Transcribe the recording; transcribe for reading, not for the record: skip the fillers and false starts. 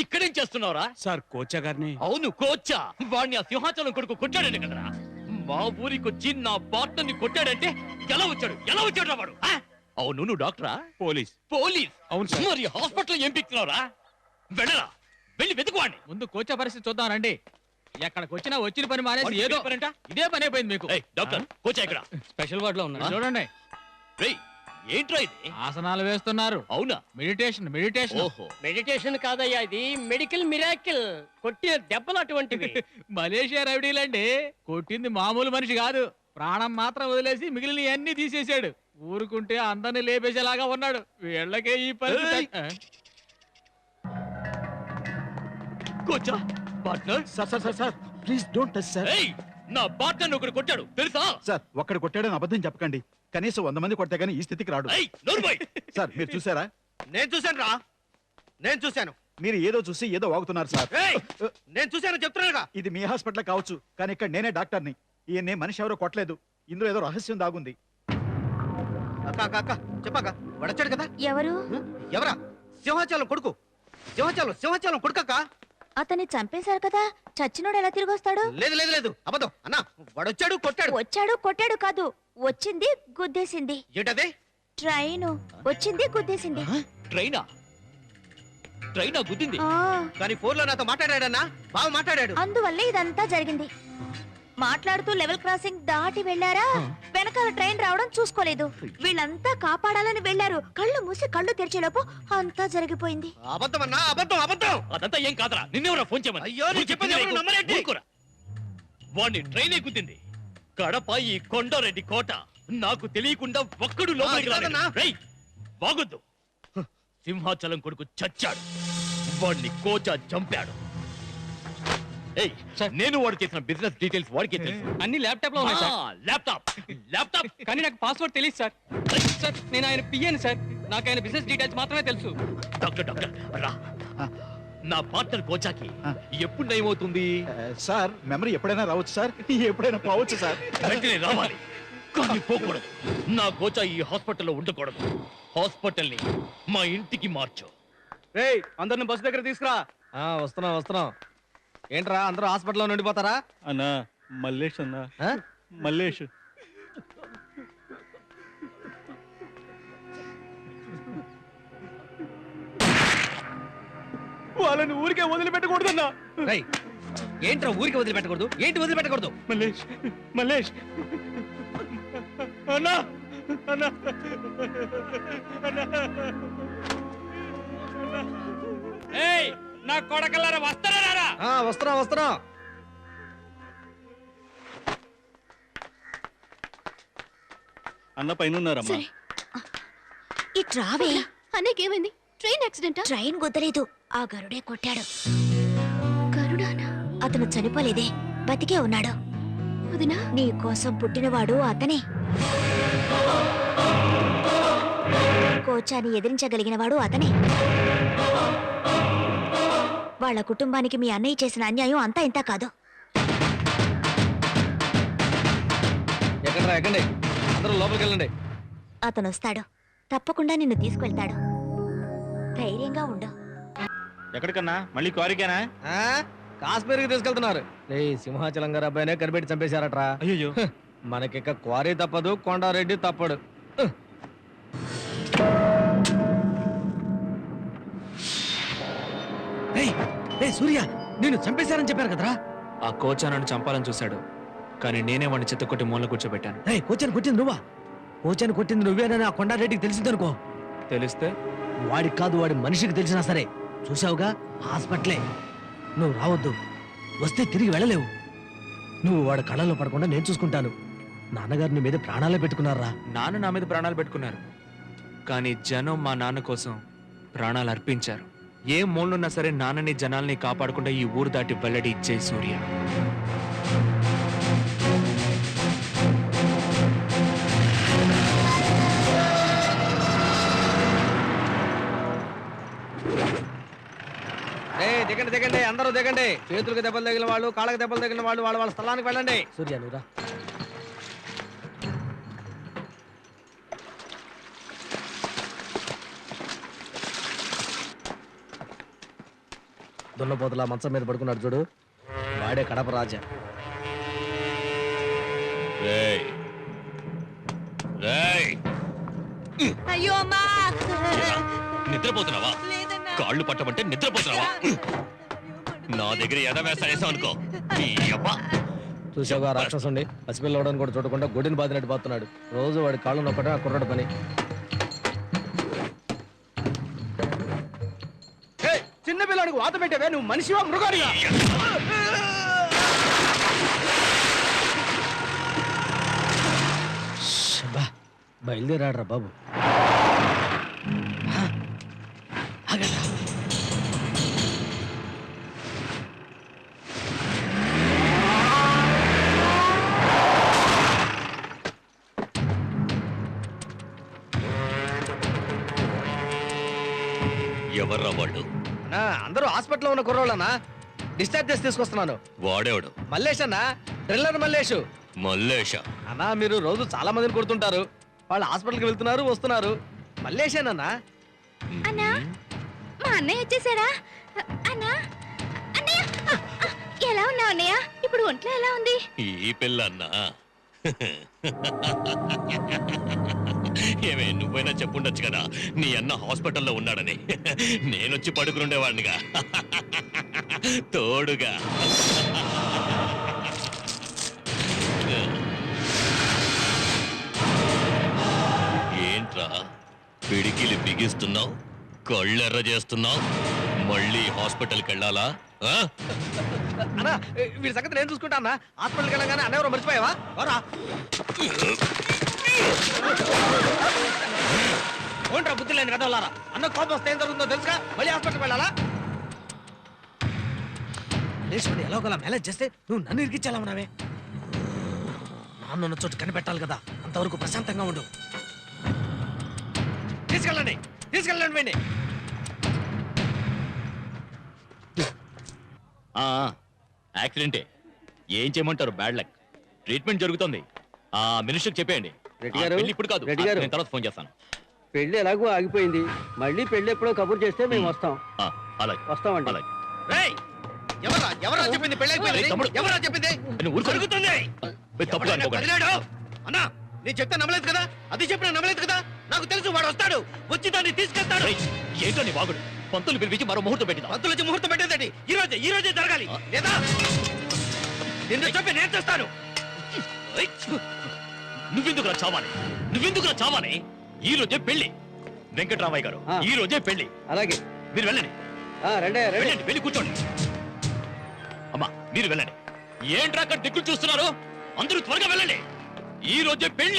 ఇక్కడేం చేస్తున్నావురా? సార్ కోచా గారిని. అవును కోచా, వాడిని ఆ సింహాచలం కొడుకు కొట్టాడండి కదరా. మా ఊరికొచ్చి నా పార్ట్నర్ని కొట్టాడంటే ఎలా వచ్చాడు రా వాడు? అవును నువ్వు డాక్టరా? పోలీస్. అవును సార్. మరి హాస్పిటల్ ఏం పిక్తున్నావురా? వెళ్ళరా, వెళ్ళి వెతుకువాడిని. ముందు కోచా పరిస్థితి చూద్దాం రండి. ఎక్కడికి వచ్చినా వచ్చిన పని మానేసి ఏదో ఇదే పని అయిపోయింది మీకు. డాక్టర్ కోచా ఇక్కడ స్పెషల్ వార్డ్ లో ఉన్నారు చూడండి. ఏంట్రా ఇది? ఆసనాలు వేస్తున్నారు. అవునా? మెడిటేషన్. ఓహో, మెడిటేషన్ కాదయ్యా, ఇది మెడికల్ మిరాకిల్. కొట్టిన దెబ్బలు అటువంటివి. మలేషియా రౌడీలండి. కొట్టింది మామూలు మనిషి కాదు, ప్రాణం మాత్రం వదిలేసి మిగిలిన అన్ని తీసేశాడు. ఊరుకుంటే అందరిని లేపేసేలాగా ఉన్నాడు. వీళ్ళకే ఈ పని. కోచా partner. Sir please don't touch sir. నా పార్ట్నర్ ఒకడు కొట్టాడు తెలుసా? సార్ ఒక్కడు కొట్టాడని అబద్ధం చెప్పకండి. కనీసం 100 మంది కొట్టే గానీ ఈ స్థితికి రాడు. సార్ మీరు చూసారా? నేను చూశాను. మీరు ఏదో చూసి ఏదో వాగుతున్నారు సార్. నేను చూశాను చెప్తున్నానుగా. ఇది మీ హాస్పిటల్ కావచ్చు, కానీ ఇక్కడ నేనే డాక్టర్ని. ఈయన్ని మనిషి ఎవరో కొట్టలేదు. ఇందులో ఏదో రహస్యం దాగుంది. అక్క చెప్పాక వడచాడు కదా. ఎవరా? సింహాచలం కొడుకు. సింహాచలం కొడుకక్క. అతన్ని చంపేశారు కదా, చచ్చినోడు ఎలా తిరిగి వస్తాడు? లేదు అబద్ధం అన్నా. వాడొచ్చాడు కొట్టాడు కాదు, వచ్చింది గుద్దేసింది. ఏంటది? ట్రైన్ వచ్చింది గుద్దేసింది. ట్రైనా గుద్దింది? కానీ ఫోన్ లో నాతో మాట్లాడాడన్నా, బాగా మాట్లాడాడు. అందువల్లే ఇదంతా జరిగింది. మాట్లాడుతూ లెవెల్ క్రాసింగ్ దాటి వెళ్లారా, వెనకాల ట్రైన్ రావడం చూసుకోలేదు. వీళ్ళంతా కాపాడాలని వెళ్లారు. కళ్ళు మూసి కళ్ళు తెరిచేలోపు అంతా జరిగిపోయింది. అబద్ధమన్నా, అబద్ధం. అదంతా ఏం కాదరా. నిన్నెవరా ఫోన్ చేయమని? అయ్యో, నేను చెప్పేది ఎవరు నమ్మరేంటి? వాడిని ట్రైనే గుద్దింది. కడప ఈ కొండారెడ్డి కోట. నాకు తెలియకుండా ఒక్కడు లోపలికి రాలేదు. బాగొద్దు. సింహాచలం కొడుకు చచ్చాడు. వాడిని కోచా చంపాడు. నేను వాడు చేసిన బిజినెస్ డీటెయిల్స్ వాడికే తెలుసు. అన్ని ల్యాప్టాప్ లో ఉన్నాయి సార్. ల్యాప్టాప్ కానీ నాకు పాస్వర్డ్ తెలియదు సార్. సార్ నేను ఆయన పియ్యాను సార్. నాకు ఆయన బిజినెస్ డీటెయిల్స్ మాత్రమే తెలుసు. డాక్టర్ రా. నా పార్ట్నర్ కోచాకి ఎప్పుడు నయమవుతుంది? సార్ మెమరీ ఎప్పుడైనా రావచ్చు సార్, ఎప్పుడైనా పోవచ్చు సార్. వెంటనే రావాలి, కానీ పోకూడదు. నా కోచా ఈ హాస్పిటల్లో ఉండకూడదు. హాస్పిటల్ ని మా ఇంటికి మార్చు. అందరిని బస్సు దగ్గర తీసుకురా. వస్తున్నాం. ఏంట్రా అందరూ హాస్పిటల్లో ఉండిపోతారా? అన్నా మల్లేష్ అన్నా. మల్లేష్ వాళ్ళని ఊరికే వదిలిపెట్టకూడదన్నా. ఏంట్రా ఊరికి వదిలిపెట్టకూడదు? ఏంటి వదిలిపెట్టకూడదు? మల్లేష్ అన్నా. నా కొడకల్లారా వస్తారా? వస్తున్నా. అన్న పైన ఉన్నారమ్మా. ఇట్రావే. అన్నకేమైంది? ట్రైన్ యాక్సిడెంటా? ట్రైన్ గుద్దలేదు, ఆ గరుడే కొట్టాడు. గరుడానా? అతను చనిపోలేదే, బతికే ఉన్నాడు. వదినా, నీ కోసం పుట్టినవాడు అతనే. కోచాని ఎదిరించగలిగిన వాడు అతనే. వాళ్ళ కుటుంబానికి మీ అన్నయ్య చేసిన అన్యాయం అంతా ఇంత కాదు. ఎక్కండి, అందరూ లోపలికి వెళ్ళండి. అతను వస్తాడు, తప్పకుండా నిన్ను తీసుకెళ్తాడు. ధైర్యంగా ఉండు. ఎక్కడికన్నా? మళ్ళీ క్వారీకేనా? కాశ్మీర్కి తీసుకెళ్తున్నారు. సింహాచలం గారు అబ్బాయినే కనిపెట్టి చంపేశారట్రా. అయ్యో, మనకిక క్వారీ తప్పదు, కొండారెడ్డి తప్పడు. సూర్య, నేను చంపేశారని చెప్పారు కదరా. ఆ కోచా నన్ను చంపాలని చూశాడు, కానీ నేనే వాడిని చిత్తకొట్టి మూల కూర్చోబెట్టాను. కోచని కొట్టింది నువ్వా? కోచని కొట్టింది నువ్వేనని ఆ కొండారెడ్డికి తెలిసిందనుకో. తెలిస్తే? వాడికి కాదు, వాడి మనిషికి తెలిసినా సరే. చూసావుగా, హాస్పిటలే. నువ్వు రావద్దు, వస్తే తిరిగి వెళ్ళలేవు. నువ్వు వాడి కళ్ళలో పడకుండా నేను చూసుకుంటాను. నాన్నగారు నీ మీద ప్రాణాలే పెట్టుకున్నారా? నాన్న నా మీద ప్రాణాలు పెట్టుకున్నారు, కానీ జనం మా నాన్న కోసం ప్రాణాలు అర్పించారు. ఏ మూలనున్నా సరే నాన్నని జనాల్ని కాపాడకుండా ఈ ఊరు దాటి వెల్లడి ఇచ్చే సూర్య. దిగండి, అందరూ దిగండి. చేతులకు దెబ్బలు తగిలిన వాళ్ళు, కాళ్ళకి దెబ్బలు తగిలిన వాళ్ళు వాళ్ళ స్థలానికి వెళ్ళండి. సూర్య నువ్వురా. దున్నపోతులా మంచం మీద పడుకున్నాడు చూడు, వాడే కడప రాజా. రేయ్ రేయ్ అయ్యో అమ్మా నిద్రపోతున్నావా? కాళ్ళు పట్టమంటే నిద్రపోతున్నావా? నా దగ్గర ఎదవేస్తా వేసావు అనుకో. నీ అబ్బా. చూసావుగా రాక్షసుండి పసిపిల్లవడానికి కూడా చూడకుండా గొడ్డుని బాదినట్టు బాతున్నాడు. రోజు వాడి కాళ్ళు నొక్కడం ఆ కుర్రాడు పని. చిన్న పిల్లడికి వాత పెట్టావే, నువ్వు మనిషివా మృగాడిగా? శబ్బా, బయలుదేరాడ్రా బాబు. ఆగండ్రా. ఎవర్రా వాళ్ళు? అందరూ హాస్పిటల్లో ఉన్న కుర్రోళ్ళనా, డిశ్చార్జ్ చేసి తీసుకొస్తున్నాను. వాడేవాడు? మల్లేష్ అన్న, డ్రిల్లర్ మల్లేష్. మల్లేష? అన్నా మీరు రోజు చాలా మందిని కొడుతుంటారు, వాళ్ళు హాస్పిటల్కి వెళ్తున్నారు వస్తున్నారు. మల్లేషేనన్నా. అన్నా మా అన్నయ్య వచ్చేసాడా? అన్నా అన్నయ్య ఎలా ఉన్నావు అన్నయ్య? ఇప్పుడు ఒంట్లో ఎలా ఉంది? ఈ పిల్ల అన్నా. ఏమే నువ్వైనా చెప్పుండొచ్చు కదా నీ అన్న హాస్పిటల్లో ఉన్నాడని. నేనొచ్చి పడుకునుండేవాడినిగా తోడుగా. ఏంట్రా పిడికిలి బిగిస్తున్నావు, కళ్ళెర్ర చేస్తున్నావు? మళ్ళీ హాస్పిటల్కి వెళ్ళాలా? అన్నా వీడి సంగతి నేను చూసుకుంటా అన్న. హాస్పిటల్కి వెళ్ళగానే అన్న ఎవరో మర్చిపోయావా? ఓంట్రా బుద్ధి లేని కదలారా. అన్న కోపం వస్తే ఏం జరుగుతుందో తెలుసుగా, మళ్ళీ హాస్పిటల్కి వెళ్ళాలా? లేచుని ఎలాగోలా మేనేజ్ చేస్తే నువ్వు నన్ను ఇరికిచ్చాలన్నావే. నాన్నున్న చోటు కనిపెట్టాలి కదా, అంతవరకు ప్రశాంతంగా ఉండు. తీసుకెళ్ళండి తీసుకెళ్ళండి వెండి. యాక్సిడెంటే, ఏం చేయమంటారు? Bad luck. ట్రీట్మెంట్ జరుగుతుంది. ఆ మినిస్టర్కి చెప్పేయండి. రెడ్డి గారు, పెళ్లి ఇప్పుడు కాదు, రెడ్డి గారు. నేను తర్వాత ఫోన్ చేస్తాను. పెళ్లి ఎలాగో ఆగిపోయింది, మళ్ళీ పెళ్లి ఎప్పుడో కబుర్ చేస్తే మేము వస్తాం. అలాగే వస్తామండి. అలాగే. ఎవరా చెప్పింది పెళ్ళి రేయ్ తమ్ముడు. ఎవరా చెప్పింది? నువ్వు ఊరుకో. తప్పుగా అనుకోకండి. అన్నా నేను చెప్తే నమ్మలేదు కదా, అది చెప్పినా నమ్మలేదు కదా. నాకు తెలుసు వాడు వస్తాడు, వచ్చి దాన్ని తీసుకెళ్తాడు. రేయ్, ఏంటో నీ వాగుడు? పంతులు పిలిపించి మరో ముహూర్తం పెట్టిందా? పంతులు వచ్చి ముహూర్తం పెట్టేదండి ఈ రోజే జరగాలి, లేదా నిన్ను చెప్పి నేను చేస్తాను. నువ్వెందుకు చావాలి? నువ్వెందుకు చావాలి? ఈ రోజే పెళ్లి. వెంకటరామయ్య గారు, ఈ రోజే పెళ్లి. అలాగే మీరు వెళ్ళండి. రండి రండి. వెళ్ళండి, వెళ్ళి కూర్చోండి. అమ్మా మీరు వెళ్ళండి. ఏంట్రా అక్కడ దిక్కులు చూస్తున్నారు? అందరూ త్వరగా వెళ్ళండి. ఈ రోజే పెళ్లి.